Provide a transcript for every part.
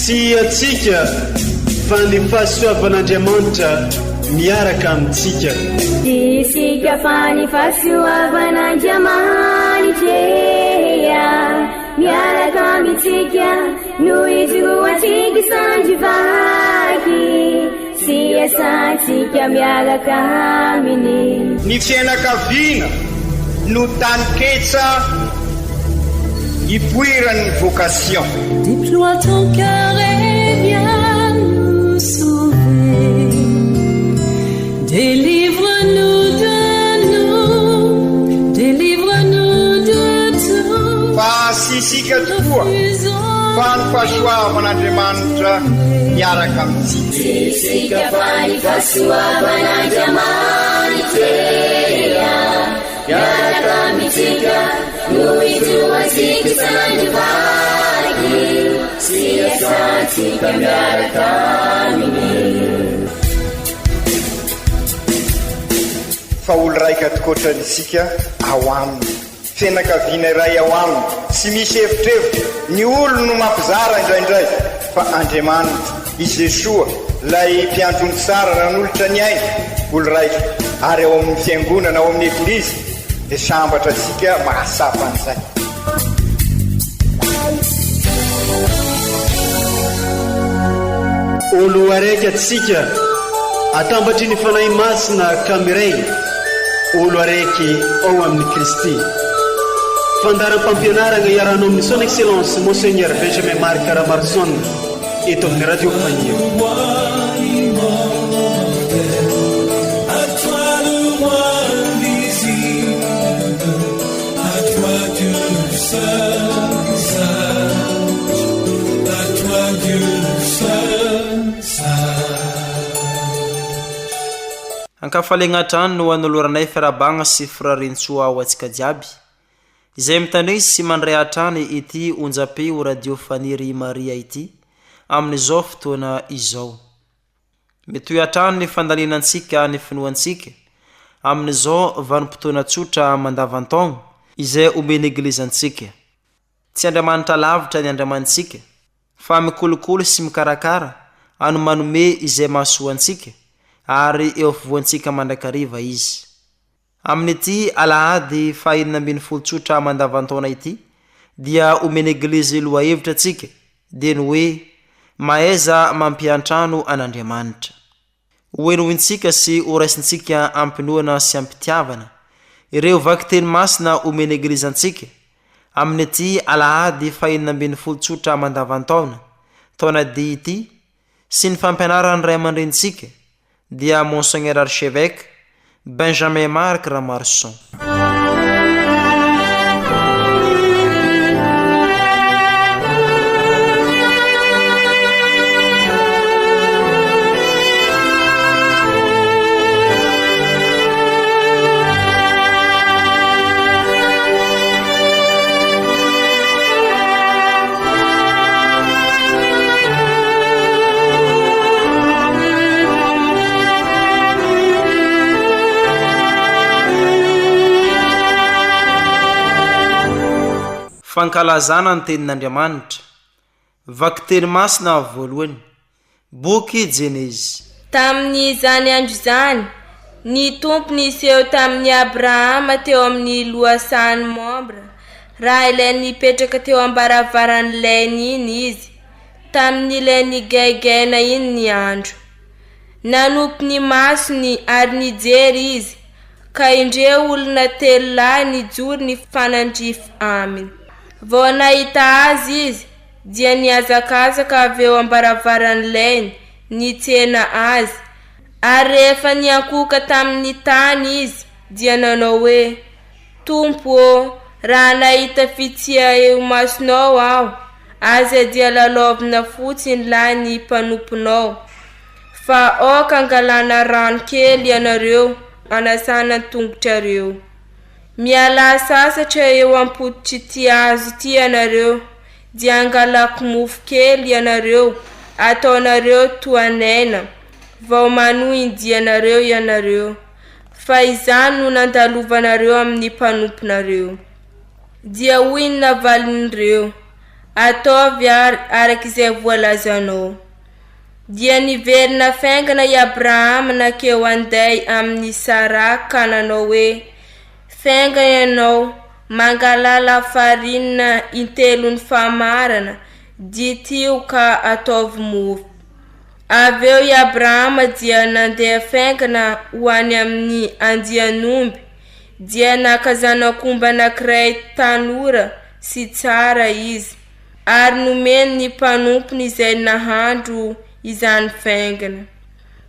atsika fa ny fahasoavan'Andriamanitra miaraka amitsika. Isika fa ny fahasoavan'Andriamanitra miaraka amitsika no izoatsika sandrivaky sy asantsika miaraka aminy. Ny fianakaviana no taniketsa ipoiran'ny vocation. Déploie ton cœur et viens nous sauver. Délivre-nous de tout. Fa sisika tokoa fa ny fahasoavan'Andriamanitra miaraka amitsika. Sisika fa ny fahasoavan'Andriamanitra miaraka amitsika no izoatsika sandrivaky sy asantsika miaraka aminy. Fa olo raika atokotran'isika ao aminy, fianakaviana iray ao aminy, tsy misy hevitrevitra. Ny olo no mampizara indraindray fa Andriamanitra i Jesoa lay mpiantony tsara ran'olotra ny aina olo raika. Ary ao amin'ny fiangonana, ao amin'ny eglizy dia sambatra antsika mahasapa an'izay. Olo araiky atsika atambatry ny fanahy masina kamiray. Olo araiky ao amin'ny Kristy. Fandaram-pampianarana iarano amin'ny son excellence Monseigneur Benjamin Marc Ramarson eto amin'ny radio Fania. Ankafalegnatrano no anoloranay fiarabagna sy firarintsoa ao atsika jiaby izay mitandriny sy mandray atrany ity onjapeo radio Faniry Maria ity amin'izao fotoana izao. Metoy atrano ny fandalinantsika ny finoantsika amin'izao vanim-potoana tsotra mandavantaona izay omeny eglizantsika. Tsy Andriamanitra lavitra ny Andriamantsika fa mikolokolo sy mikarakara ano manome izay mahasoantsika ary eo afovoantsika mandrakariva izy. Amin'ity alahady FAHA-16 tsotra mandavantaona ity dia omeny eglizy loha hevitra atsika dia ny hoe maeza mampiantrano an'Andriamanitra. Hoenointsika sy oraisintsika ampinoana sy ampitiavana ireo vaky-teny masina omeny eglizantsika amin'ity alahady FAHA-16 tsotra mandavantaona taona D ity sy ny fampianarany ray aman-drenitsika dia Monseigneur Archevêque Benjamin Marc Ramarson. Fankalazana ny tenin'Andriamanitra. Vaky-teny masina voalohany. Boky Jenezy. Tamin'izany andro izany, ny tompony iseho tamin'ny Abrahama teo amin'ny loasany Mambre, raha ilay nipetraka teo ambaravarany iny izy, tamin'ilay nigaigaina iny ny andro. Nanompo ny masony ary nijery izy, ka indreo olona telo lahy nijoro ny fanandrify aminy. Vao nahita azy izy dia niazakazaka avy eo ambaravarany nitsena azy. Ary rehefa niankoka tamin'ny tany izy dia nanao hoe, Tompo ô, raha nahita fitsia eo masonao aho, aza dia lalaovina fotsiny lahy ny mpanomponao. Fa oka angalana rano kely ianareo anasana tongotrareo. Miala sasatra eo ampototry ity azo ity ianareo, dia angalako mofo kely ianareo, ataonareo toanaina, vao manohindy ianareo, fa izany no nandalovanareo amin'ny mpanomponareo. Dia hoy ny navalin'ireo, ataovy arak'izay voalazanao. Dia niverina faingana i Abrahama nakeo anday amin'ny Sara ka nanao hoe, fainga ianao mangalala farinina intelony famarana ditio ka ataovy mofo. Aveo i Abrahama dia nandeha faingana ho any amin'ny andianomby, dia naka zanak'omby anankiray tanora sy tsara izy, ary nomeny ny mpanompony izay nahandro izany faingana.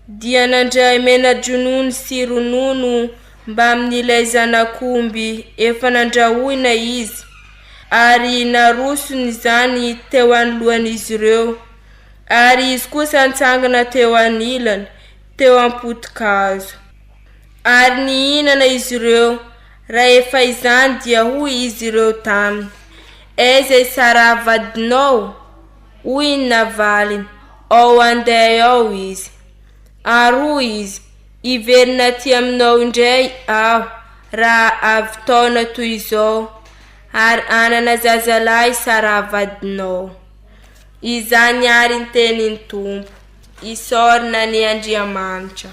Dia nandray mena-dronono sy ronono mba amin'ilay zanak'omby efa nandrahoina izy, ary narosony izany teo anoloan'izy ireo, ary izy kosa nitsangana teo anilany teo am-potikazo. Ary nihinana izy ireo, raha efa izany dia hoy izy ireo taminy, izay Sara vadinao, hoy ny navaliny, ao andeha ao izy. Ary hoy izy, iverina ty aminao indray aho raha avy taona toy izao, ary anana zazalahy Sara vadinao. Izany ary ny tenin'ny Tompo, isorina ny Andriamanitra.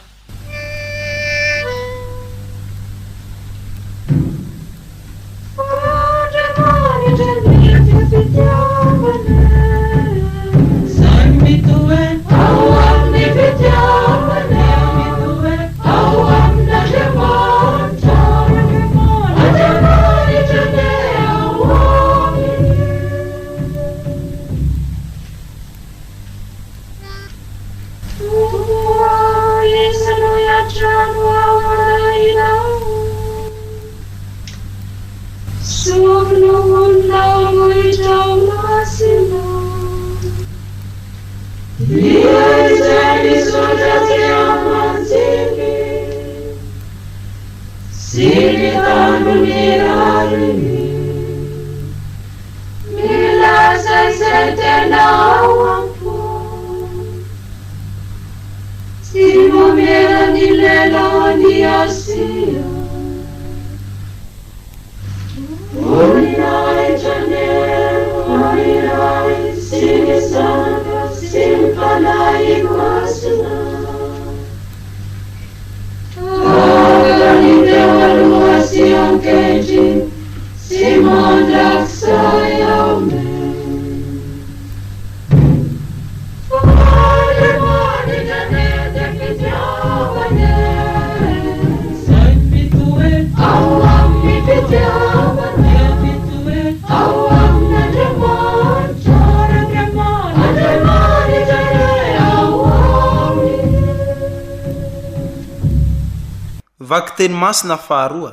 Vaky teny masina faharoa,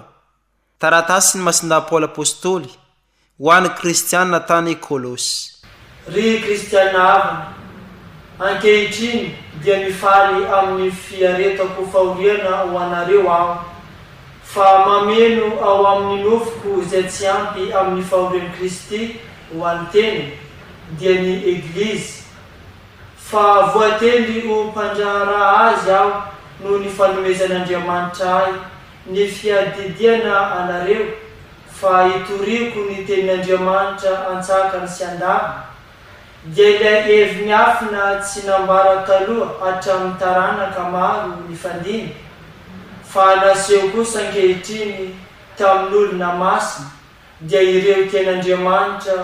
taratasy ny masinda Paoly apôstôly ho an'ny kristianina tany Kolosy. Ry kristianina avana, ankehitriny dia mifaly amin'ny fiaretako fahoriana ho anareo aho, fa mameno ao amin'ny nofoko izay tsy ampy amin'ny fahorian'i Kristy ho an'ny teny dia ny Eglizy, fa voately ho mpandraharaha azy aho no ny fanomezan'Andriamanitra ahy ny fiadidiana anareo, fa hitoriako ny tenin'Andriamanitra antsakany sy andavana, dia ilay evy miafina tsy nambara taloha hatramin'ny taranaka maro ny fandiny, fa naseho kosa ankehitriny tamin'olona masina, dia ireo tenin'Andriamanitra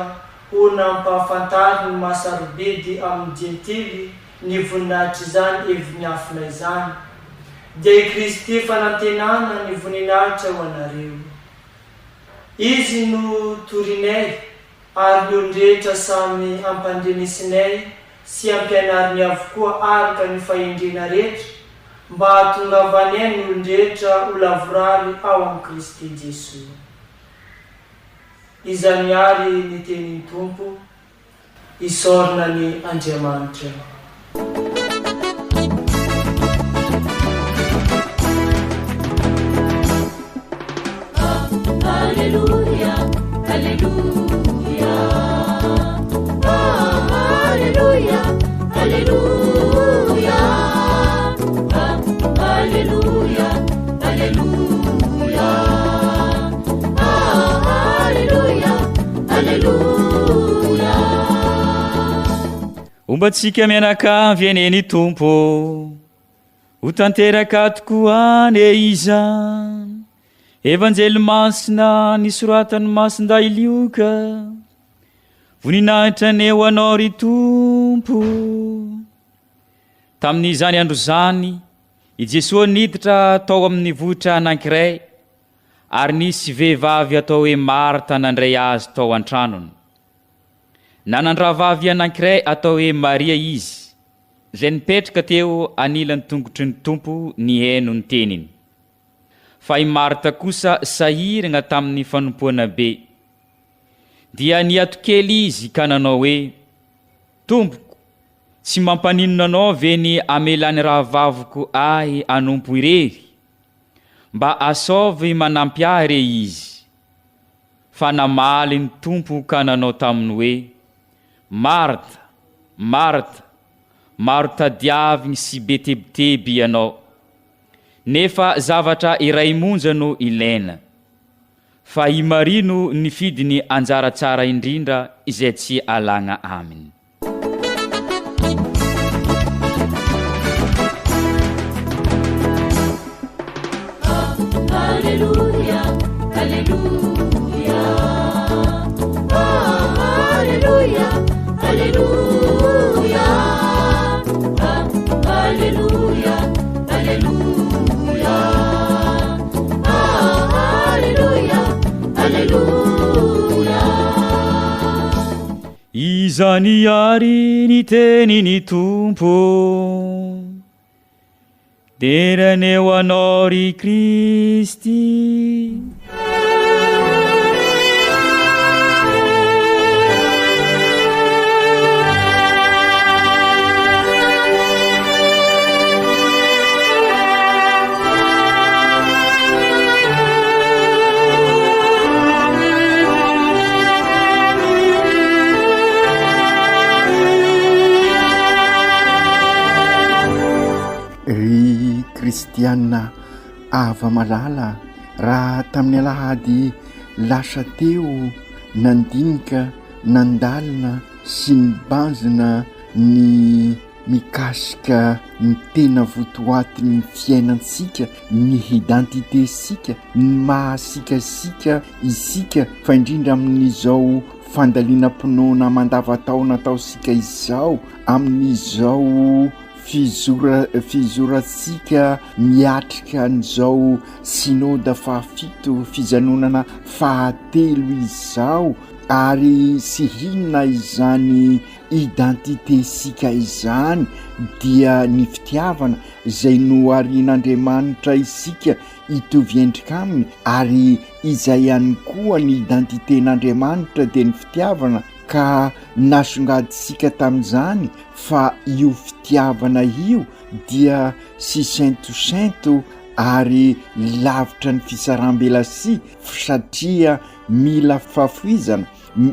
ho nampahafantary ny masarobidy amin'ny jentily ny voninahitra izany evy miafina izany, dia i Kristy fanantenana ny voninahitra ho anareo. Izy no torinay ary olon-drehetra samy ampandrenisinay sy ampianariny avokoa araka ny fahendrena rehetra, mba hahatongavanay ny olon-drehetra ho lavorary ao amin'ny Kristy Jesoa. Izany ary ny tenin'ny Tompo, isorina ny Andriamanitra. Alleluia, alleluia, alleluia, alleluia, alleluia, alleluia, alleluia, alleluia. Fombatsika mianakavy eneny tompo ho tanteraka tokoa ne iza evanjely masina nisoratany masinday lioka voninahitra neo anao ry tompo. Tamin'izany andro zany i Jesosy niditra tao amin'ny vohitra anankiray ary nisy vehivavy atao hoe Marta nandray azy tao an-tranony. Nanandravavy anankiray atao hoe Maria izy, izay nipetraka teo anilany tongotry ny tompo ny heno ny teniny. Fa i Marta kosa sahiragna tamin'ny fanompoana be. Dia niatokely izy ka nanao hoe, Tompoko, tsy mampaninona anao ve ny amelany rahavaviko ahy anompo irery, mba asaovy manampy ahy re izy. Fa namaly ny tompo ka nanao taminy hoe, Marta, Marta, maro tadiaviny sy betebiteby ianao, nefa zavatra iray monja no ilaina. Fa i Maria no nifidy ny anjara tsara indrindra izay tsy alagna aminy. Alleluia, alleluia. Alleluia, alleluia. Alleluia, alleluia. Alleluia, alleluia. Izany ary ny teniny tompo deraneo anao ry Kristy. Ry kristianina ava malala, raha tamin'ny alahady lasa teo nandinika nandalina sy nibanjina ny mikasika ny tena votoatin'ny fiainantsika, ny identitésika, ny mahasikasika isika, fa indrindra amin'izao fandalinam-ponoana mandavataona ataosika izao, amin'izao fizoratsika miatrika an'izao synôda fahafito fijanonana fahatelo izao, ary sy hinona izany identitésika izany dia ny fitiavana izay no arian'Andriamanitra isika hitovy endrika aminy, ary izay ihany koa ny identitén'Andriamanitra dia ny fitiavana, ka nasongaditsika tamin'izany fa io fitiavana io dia sy saintosainto ary lavitra ny fisarambelasi, satria mila fafoizana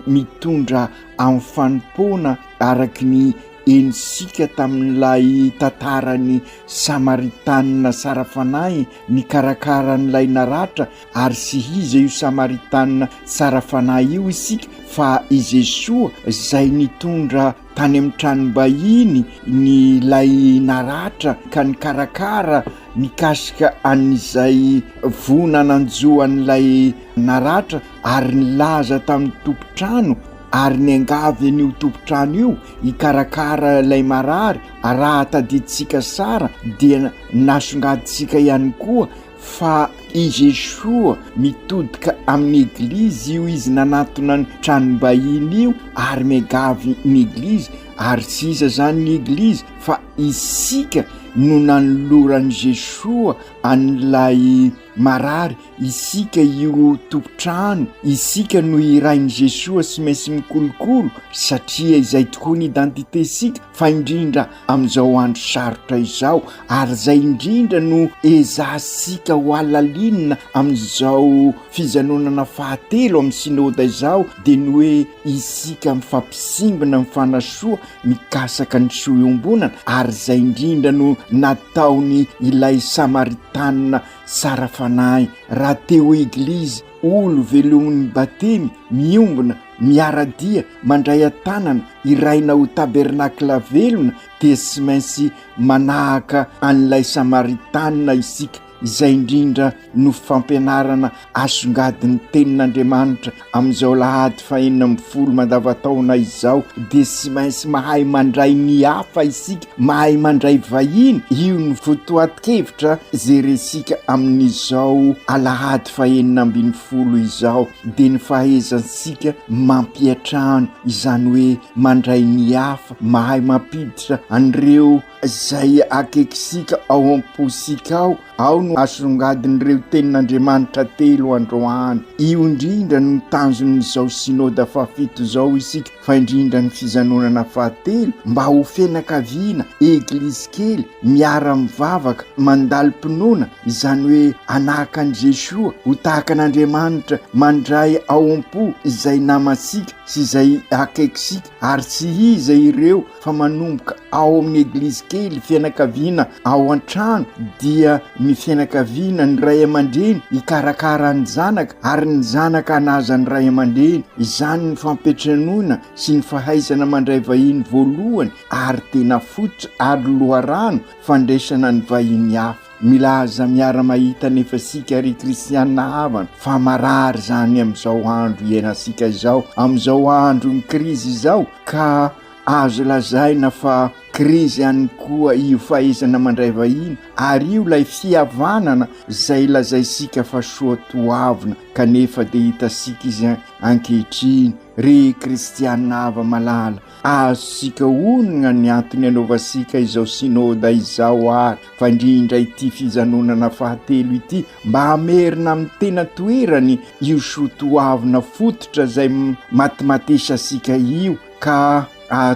mitondra amin'ny fanimpona araky ny enisika tamin'ilay tantarany Samaritanina sara fanahy nikarakara'ilay naratra, ary sy iza io Samaritanina sara fanahy io isika fa i Jesosy izay nitondra tany amin'ny tranom-bahiny ny lay naratra ka nikarakara mikasika an'izay vonananjoan'ilay naratra, ary nilaza tamin'ny tompotrano, ary ny angavy an'io tompotrano io ikarakara lay marary. Raha tadiditsika sara dia nasongaditsika ihany koa fa i Jesosy mitodika amin'ny eglizy io, izy nanatona ny tranom-bahiny io ary miangavy ny eglizy, ary tsy iza zany ny eglizy fa isika no nanoloran'i Jesosy an'ilay marary, isika io tompotrano, isika no irain'i Jesosy sy maintsy mikolokolo, satria izay tokoa ny identitésika, fa indrindra amin'izao andro sarotra izao, ary izay indrindra no ezasika ho alalinina amin'izao fijanonana fahatelo amin'ny synôda izao, dia ny hoe isika mifampisimbana mifanasoa mikasaka ny soa iombonana, ary izay indrindra no nataony ilay Samaritanina sara fanahy. Raha teo eglizy olo velomin'ny batemy miombona miaradia mandray an-tanana iraina ho tabernakla velona dia tsy maintsy manahaka an'ilay samaritanina isika izay indrindra no fampianarana asongadiny tenin'Andriamanitra amin'izao Alahady 40 mandavataona izao dia tsy maintsy mahay mandray ny hafa isika, mahay mandray vahiny. Io ny votoatin-kevitra zeresika amin'izao Alahady 40 izao dia ny fahaizantsika mampiatrano, izany hoe mandray ny hafa, mahay mampiditra an'ireo zay akeksika ao am-posika ao no asongadin'ireo tenin'Andriamanitra telo androany. Io indrindra no tanjon'izao sinôda fafito zao isika, fa indrindra ny fizanonana fahatelo mba ho fianakaviana eglizy kely miara-mivavaka mandali-pinoana, izany hoe anahaka an' Jesoa ho tahaka an'Andriamanitra mandray ao am-po izay namasika sy izay akeksika, ary tsy iza ireo fa manomboka ao amin'ny eglizy kely fianakaviana ao an-trano dia ny fianakaviana ny ray aman-dreny ikarakara ny zanaka ary ny zanaka anaza ny ray aman-dreny. Izany ny fampiatranoana sy ny fahaizana mandray vahiny voalohany ary tena fototra ary loharano fandraisana ny vahiny hafa. Milaza miara mahita nefa sika ry kristianina havana fa marary zany amin'izao andro iainasika izao, amin'izao andro ny krizy izao, ka azo lazaina fa krizy ihany koa io fahaizana mandray vahiny, ary io lay fihavanana zay lazaisika fa soa toavina kanefa dia hitasika izy ankehitriny. Ry kristianina hava malala, azosika onona ny antony anaovasika izao sinôda izao ary fa indrindra ity fizanonana fahatelo ity mba hamerina amin'ny tena toerany io soatoavina fototra zay matimatesasika io, ka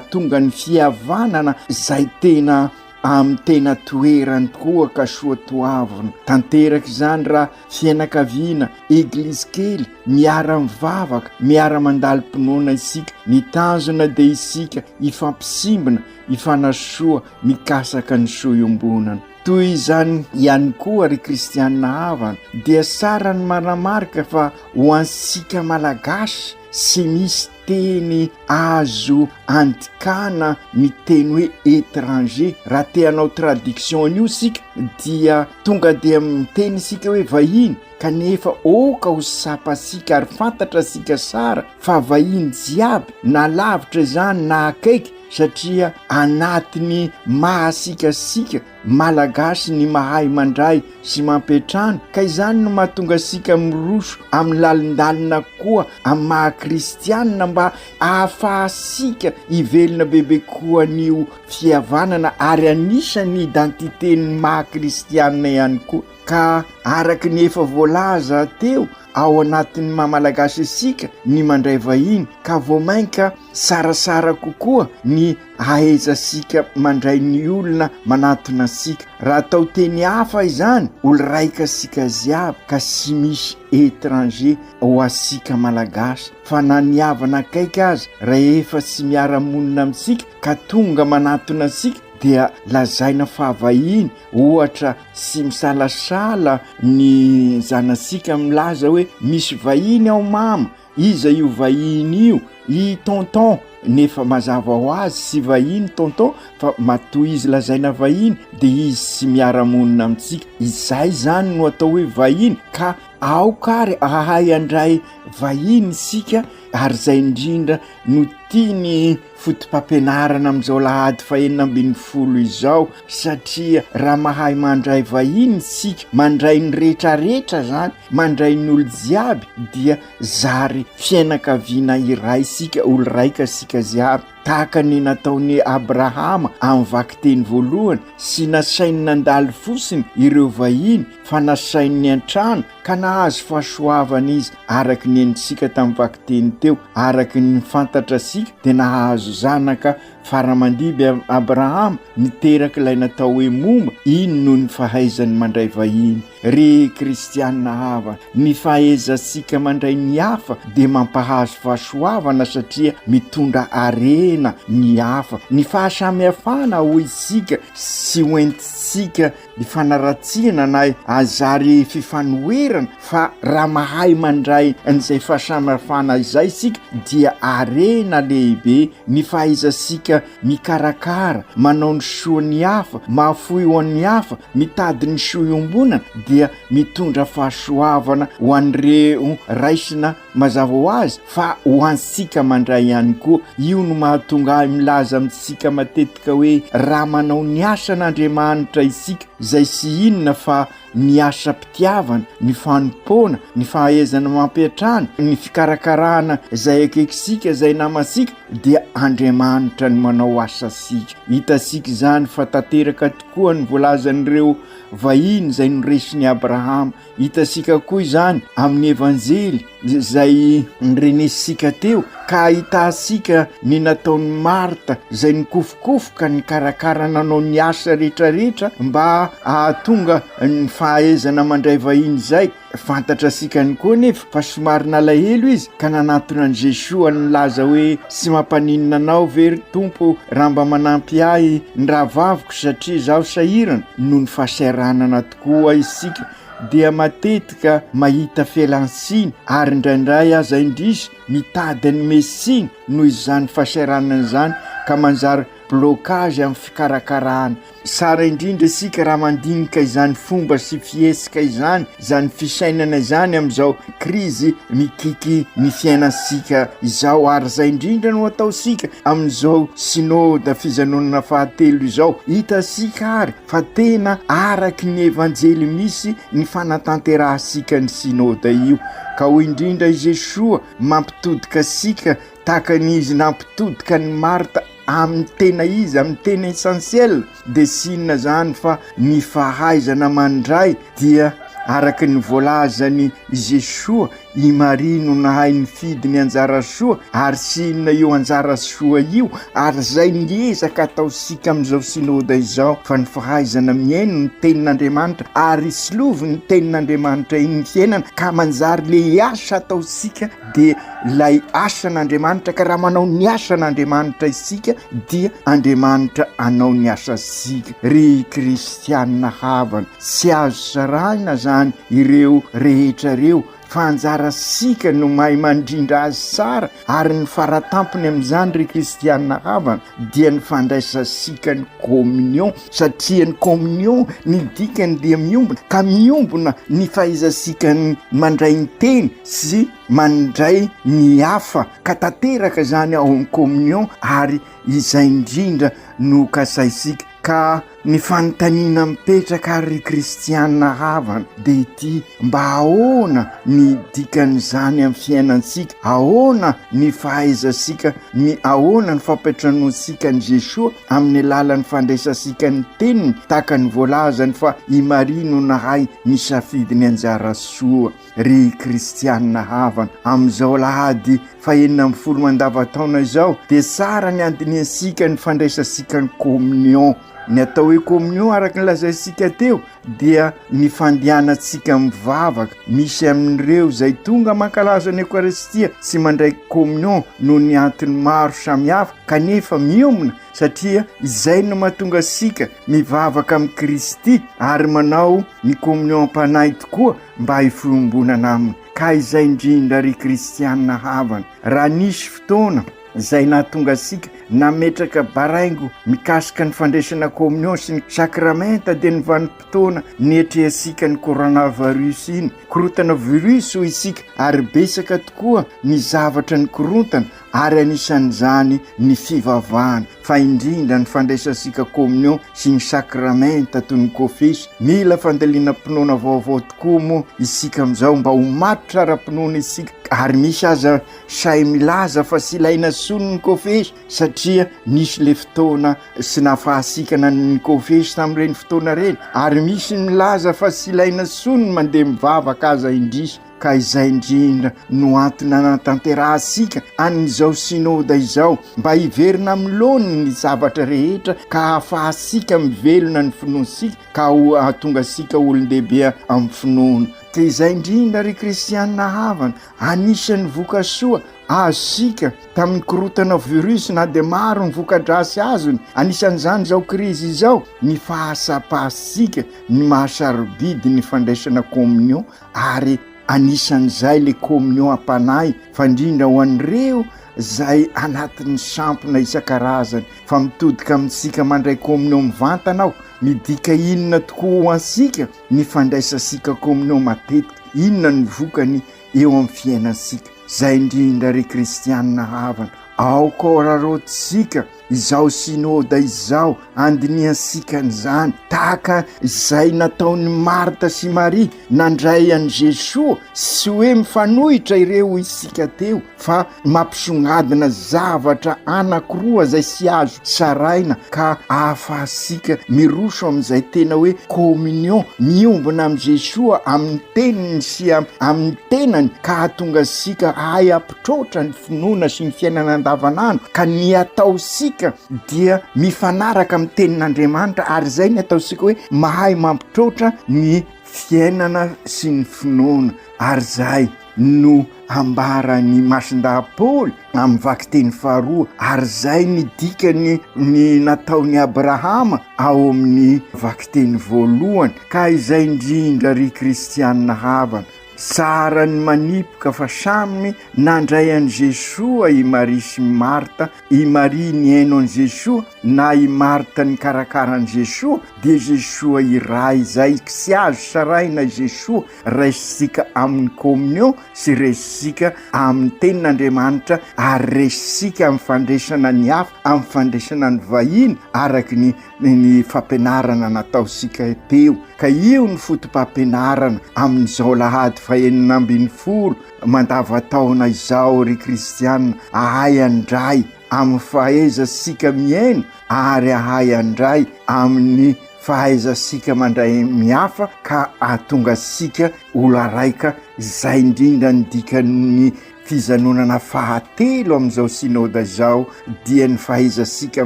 tonga ny fihavanana zay tena amin'ny tena toerany koa ka soatoavina tanteraka izany raha fianakaviana eglizy kely miara-mivavaka miara-mandali-pinoana isika, ny tanjona dia isika ifampisimbona ifanasoa mikasaka ny soa-iombonana. Toy izany ihany koa ry kristianina havana dia sara ny manamarika fa ho ansika malagasy sy misy teny azo andikana ny teny hoe étranger. Raha teanao traduction io sika dia tonga dia miteny sika hoe vahiny, kanefa oka ho sapasika ary fantatra sika sara fa vahiny jiaby na lavitra izany na akaiky, satria anatiny mahasikasika malagasy ny mahay mandray sy mampiatrano, ka izany no mahatonga sika miroso amin'ny lalindalina koa amin'ny maha-kristianina mba ahafahasika ivelona bebe koa an'io fihavanana ary anisany identitény maha-kristianina ihany koa. Ka araky ny efa voalaza teo ao anatin'ny mahamalagasy isika ny mandray vahiny, ka voamainka sarasara kokoa ny ahaizasika mandray ny olona manatona sika. Raha tao teny hafa izany olo raika sika ziaby ka sy misy étranger ho asika malagasy, fa na niavana akaiky azy raha efa sy miara-monina amintsika ka tonga manatona sika dia lazaina fahavahiny. Ohatra sy misalasala ny zanasika milaza hoe misy vahiny ao mama, iza io vahiny io? I tonton, nefa mazava ho azy sy vahiny tonton fa matoy izy lazaina vahiny dia izy sy miara-monina amintsika. Izay zany no atao hoe vahiny, ka aokary ahay andray vahiny sika, ary zay indrindra no tiany fotom-pampianarana amin'izao Alahady 40 izao, satria raha mahay mandray vahiny sika, mandray ny rehetrarehetra zany, mandray ny olo jiaby, dia zary fianakaviana iray sika, olo raika sika ziaby, tahaka ny nataony Abrahama amin'ny vaky teny voalohany, sy nasainy nandalo fosiny ireo vahiny fa nasainy an-trano ka nahazo fahasoavana izy araky ny endritsika tamin'ny vaky teny teo, araky ny fantatra sika dia nahazo zanaka faramandiby Abrahama niteraka ilay natao hoe momba. Ino no ny fahaizany mandray vahiny? Ry kristianina hava, ny fahaizasika mandray ny hafa dia mampahazo fahasoavana satria mitondra are arena ny hafa, ny fahasamihafana ho isika sy hoentisika ifanaratsiana na azary fifanoherana fa raha mahay mandray an'izay fahasamihafana izay isika dia arena lehibe. Ny fahaizasika mikarakara, manao ny soa ny hafa, mahafoy ho an'ny hafa, mitady ny soa iombonana dia mitondra fahasoavana ho an'ireo raisina mazava ho azy fa ho ansika mandray ihany koa. Io no mahatonga ahy milaza amintsika matetika hoe raha manao ny asan'Andriamanitra isika izay sy inona fa ny asa-pitiavana, ny fanompoana, ny fahaizana mampiatrana, ny fikarakarana izay akeksika izay namasika dia Andriamanitra ny manao asasika. Hitasika izany fa tanteraka tokoa ny voalazan'ireo vahiny izay noresin'i Abrahama. Hitasika koa izany amin'ny evanjely izay nirenesika teo, ka hitasika ny nataon'ny Marta izay nikofokofoka ny karakara nanao ny asa rehetrarehetra mba ahatonga ny fahaizana mandray vahiny izay. Fantatra sikany koa nefa fa somary nalahelo izy ka nanatona an' Jesoa nilaza hoe sy mampaninona anao very Tompo raha mba manampy ahy ny rahavaviko satria zaho sahirana. Noho ny fahasaranana tokoa isika dia matetika mahita fialantsiny ary indraindray aza indrisy mitady ny mesiny noho izany fahasaranana izany ka manjary blocage amin'ny fikarakarana. Sara indrindra isika raha mandinika izany fomba sy fiesika izany, izany fisainana izany amin'izao krizy mikiky ny fiainasika izao, ary izay indrindra no ataosika amin'izao synode fijanonana fahatelo izao. Hitasika ary fa tena araky ny evanjely misy ny fanatanterahasika ny synode io, ka ho indrindra i Jesoa mampitodika asika tahaka n'izy nampitodika ny Marta amin'ny tena izy, amin'ny tena essentiel. De sinona zany fa ny fahaizana mandray dia araky ny voalazany Jesoa, i Maria no nahay ny fidy ny anjara soa, ary sinona io anjara soa io, ary zay niezaka ataosika amin'izao synode izao fa ny fahaizana miaino ny tenin'Andriamanitra ary slovo ny tenin'Andriamanitra iny ny fiainana ka manjary le asa ataosika de lay asan'Andriamanitra. Ka raha manao ny asan'Andriamanitra isika dia Andriamanitra anao ny asa sika. Ry kristianina havana, sy azo sarahina zany ireo rehetra reo fa anjara sika no mahay mandrindra azy sara, ary ny faratampony amin'izany ry kristianina havana dia ny fandraisa sika ny communion, satria ny communion ny dikany dia miombona, ka miombona ny fahaizasika ny mandray ny teny sy mandray ny hafa, ka tanteraka zany ao amin'ny communion, ary izay indrindra no kasaisika. Ka ny fanontaniana mipetraka ry kristianina havana de ity: mba ahoana ny dikan'izany amin'ny fiainansika, ahoana ny fahaizasika, ny ahoana ny fampiatranosika ny Jesoa amin'ny alalan'ny fandraisasika ny teniny, tahaka ny voalazany fa i Maria no nahay ny safidy ny anjara soa. Ry kristianina havana, amin'izao Alahady faha-enina amby folo mandavantaona izao de sara ny andiniasika ny fandraisasika ny communion. Ny atao hoe communion araky ny lazaisika teo dia ny fandianatsika mivavaka. Misy amin'ireo izay tonga mankalaza ny Eucharistia sy mandray communion noho ny antony maro samihafa, kanefa miomona satria izay no mahatonga sika mivavaka amin'ny Kristy ary manao ny communion mpanay tokoa mba hifiombonana aminy. Ka izay indrindra ry kristianina havana, raha nisy fotoana izay nahatonga sika nametraka baraingo mikasika ny fandraisana communion sy ny sakramenta dia ny vanim-potoana nietrehasika ny coronavirus iny. Korotana virus ho isika ary besaka tokoa ny zavatra ny korontana, ary anisan'izany ny fivavahana. Fa indrindra ny fandraisasika communion sy ny sakramenta toy ny kofesy. Mila fandaliana-pinoana vaovao tokoa moa isika amin'izao mba ho maty tsara-pinoana isika, ary misy aza say milaza fa sy ilaina sonony kofesy satria nisy le fotoana sy nafahasikana ny kofesy tamin'ireny fotoana reny, ary misy milaza fa sy ilaina sonony mandeha mivavaka aza indrisy. Ka izay indrindra no antony anatanterahasika an'izao synode izao mba hiverina milony ny zavatra rehetra ka ahafahasika mivelona ny finoansika ka ho ahatonga sika olon-dehibe amin'ny finoana. ka izay indrindra ry kristianina havana anisan'ny vokasoa azosika tamin'ny korotana virus na dia maro ny vokadrasy azony anisan'izany zao krizy izao ny fahasapahsika ny mahasarobidy ny fandraisana communion ary anisan'izay le communion ampanahy fa indrindra ho an'ireo zay anatin'ny sampona isan-karazany fa mitodika amintsika mandray communion mivantanao midika inona tokoa ho ansika ny fandraisasika communion matetika inona ny vokany eo amin'ny fiainansika zay indrindra ry kristianina havana ao ko rarotsika izao sinoda izao andiniansikan'izany tahaka izay nataon'ny Marta sy Maria nandray an'i Jesoa sy hoe mifanohitra ireo isika teo fa mampisongadina zavatra anakiroa zay sy azo saraina ka ahafahasika miroso amin'izay tena hoe communion miombona amin'i Jesoa amin'ny teniny sy amin'ny tenany ka hahatonga sika ahay ampitrotra ny finoana sy ny fiainana andavanandro ka ny ataosika dia mifanaraka amin'ny tenin'Andriamanitra ary zay ny ataosika hoe mahay mampitrotra ny fiainana sy ny finoana ary zay no ambarany masindaha-Paoly amin'ny vakiteny faharoa ary zay ny dikany ny nataon'ny Abrahama ao amin'ny vakiteny voalohany ka izay indrindra ry kristianina havana tsara ny manipoka fa samy nandray an'i Jesoa i Maria sy Marta i Maria ny aino an'i Jesoa na i Marta ny karakara an'i Jesoa dia Jesoa iray zay sy azo saraina Jesoa raisitsika amin'ny communion sy raisitsika amin'ny tenin'Andriamanitra ary raisitsika amin'ny fandraisana ny hafa amin'ny fandraisana ny vahiny araky ny fampianarana nataosika teo ka io ny fotom-pampianarana amin'izao lahady fahenina ambin'ny folo mandavataona izao ry kristianina ahay andray amin'ny fahaizasika miaino ary ahay andray amin'ny fahaizasika mandray mihafa ka ahatonga sika OLOARAIKY zay indrindra ny dikan'ny fizanonana fahatelo amin'izao sinoda zao dia ny fahaizasika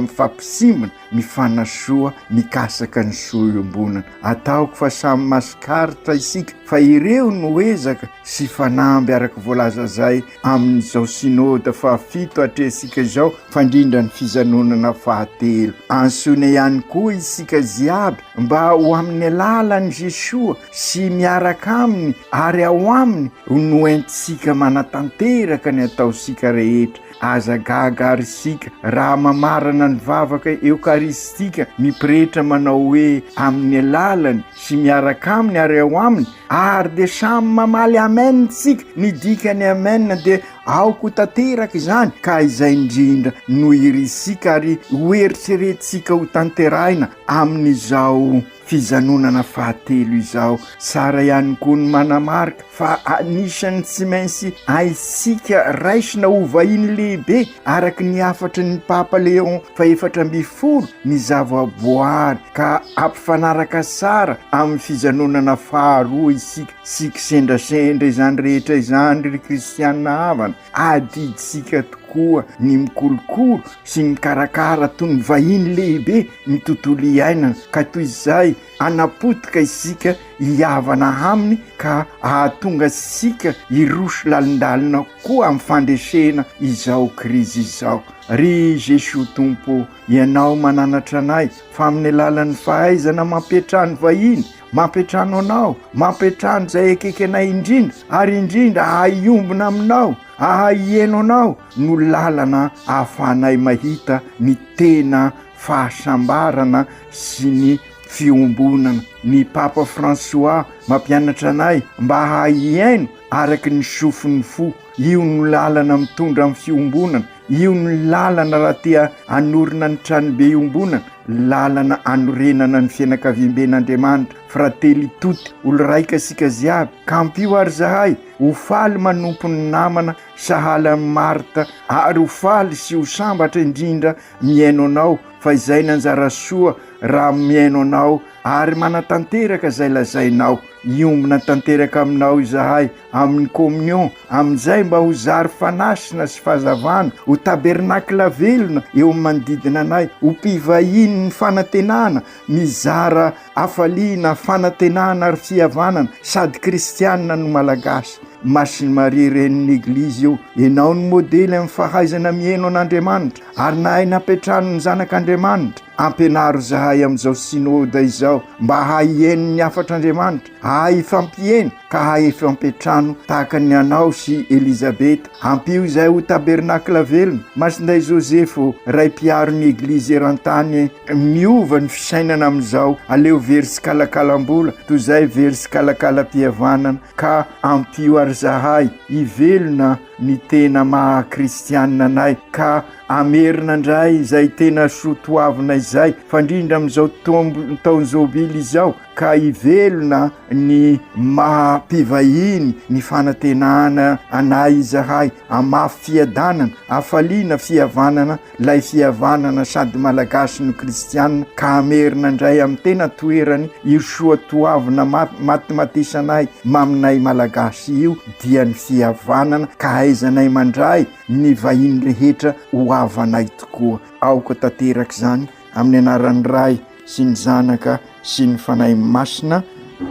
mifampisimana mifanasoa mikasaka ny soiombonana ataoko fa samy masikaritra isika fa ireo no ezaka sy fanamby araky voalaza zay amin'izao sinoda fahafito atresika zao fandrindra ny fizanonana fahatelo ansone ihany koa isika ziaby mba ho amin'ny alalan'i Jesoa sy miaraka aminy ary ao aminy no entisika manatanteraka ny ataosika rehetra aza gaga ary sika raha mamarana ny vavaka eukaristika mipretra manao hoe amin'ny alalany sy miaraka aminy ary ao aminy ary de samy mamaly amen sika ny dikany amen de aoko tanteraka izany ka izay indrindra no irisika ary hoeritseretsika ho tanteraina amin'izao fizanonana fahatelo izao tsara ihany koa ny manamarika fa anisany tsy maintsy aisika raisina ho vahiny lehibe araky ny afatry ny Papa Léon fa 14 ny zavaboary ka ampifanaraka tsara amin'ny fizanonana faharoa isika sika sendrasendra izany rehetra izany ry kristianina havana adiditsika tokoa ny mikolokolo sy mikarakara toy ny vahiny lehibe ny tontolo iainana ka toy izay anapotika isika hiavana aminy ka ahatonga sika hiroso lalindalina koa amin'ny fandresena izao krizy izao ry Jesoa tompo ianao mananatra anay fa amin'ny alalan'ny fahaizana mampiatrano vahiny mampiatrano anao mampiatrano zay akaiky anay indrindra ary indrindra ahiombona aminao ahaieno anao no lalana ahafahanay mahita ny tena fahasambarana sy ny fiombonana ny Papa François mampianatra anay mba haiaino araky ny sofin'ny fo io no lalana mitondra amin'ny fiombonana io no lalana raha tia anorina ny tranobe iombonana lalana anorenana ny fianakaviamben'Andriamanitra frately tuty OLOARAIKY asika ziaby kampio ary zahay ho faly manompo ny namana sahala Marta ary ho faly sy ho sambatra indrindra miaino anao fa izay nanjara soa raha miaino anao ary manatanteraka zay lazainao iombona tanteraka aminao izahay amin'ny communion, amin'izay mba ho zary fanasina sy fahazavana, ho tabernakla velona eo manodidina anay, ho mpivahiny ny fanantenana, mizara afaliana, fanantenana ary fihavanana, sady kristianina no malagasy. Masiny Maria renin'ny eglizy io, ianao ny modely amin'ny fahaizana mihaino an'Andriamanitra, ary nahay napetrano ny zanak'Andriamanitra. Ampianaro zahay amin'izao synôda izao, mba haihaino ny afatr'Andriamanitra, hay fampieny ka hay fampetrano tahaka ny anao sy Elizabeta. Ampio izay ho tabernakla velona. Masinday Josefo, ray mpiaro ny eglizy eran-tany, miova ny fisainana amin'izao, aleo very sy kalakalam-bola toy izay very sy kalakalam-pihavanana, ka ampio ary zahay ivelona ny tena maha-kristianina anay, ka amerina indray izay tena sotoavina izay fandrindra amin'izao taony zobily izao, ka ivelona ny maha-pivahiny ny fanantenana anay izahay, amafy fiadanana, afaliana fihavanana, lay fihavanana sady malagasy no kristianina, ka amerina indray amin'ny tena toerany io soatoavina matematesanay maminay malagasy io dia ny fihavanana, ka haizanay mandray ny vahiny rehetra ho avanay tokoa. Aoka tanteraka izany amin'ny anaran'ny Ray sy ny Zanaka sy ny Fanahy Masina.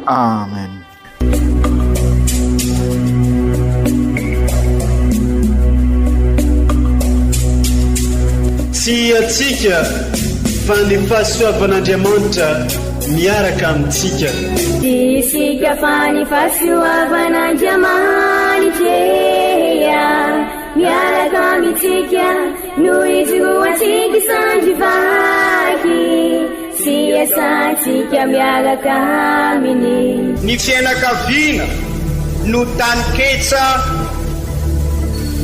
Amen. Tsy atsika fa ny fahasoavan'Andriamanitra miaraka amintsika. Isika fa ny fahasoavan'Andriamanitra miaraka amintsika, noho izoantsika sandrivaky, sy asantsika miaraka aminy. Ny fianakaviana no taniketsa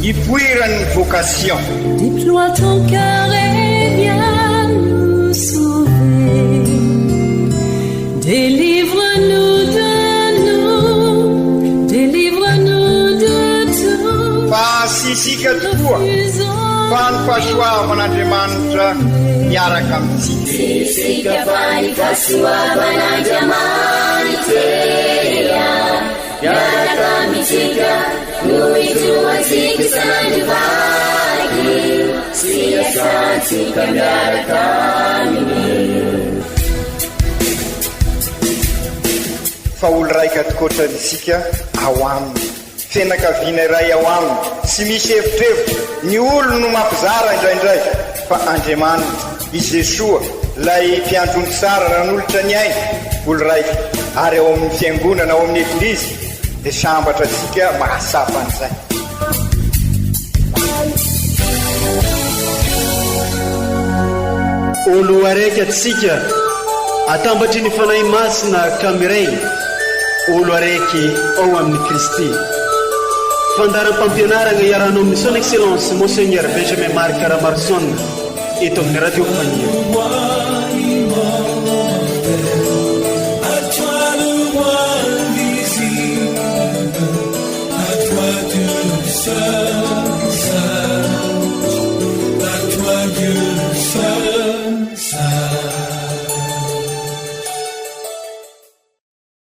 ipoiran'ny vocation. Déploie ton cœur et viens nous sauver. Délivre-nous de nous, délivre-nous de tout. Fasisika tokoa fa ny fahasoavan'Andriamanitra miaraka amintsika. Isika fa ny fahasoavan'Andriamanitra miaraka amintsika, noho izoantsika sandrivaky, sy asantsika miaraka aminy. Fa olo raika atokotran'isika ao aminy, fianakaviana iray ao aminy, sy misy hevitrevitra. Ny olo no mampizara indraindray, fa Andriamanitra i Jesoa lay mpiandrony tsara ranolotra ny aina, olo raika. Ary ao amin'ny fiangonana, ao amin'ny eglizy dia sambatra antsika mahasapa an'izay. Olo araiky atsika atambatry ny fanahy masina kamiray, olo araiky ao amin'ny Kristy. Fandaram-pampianarana iaranao amin'ny son excellence Monseigneur Benjamin Marc Ramarson eto amin'ny radio Fania. Dieu seul.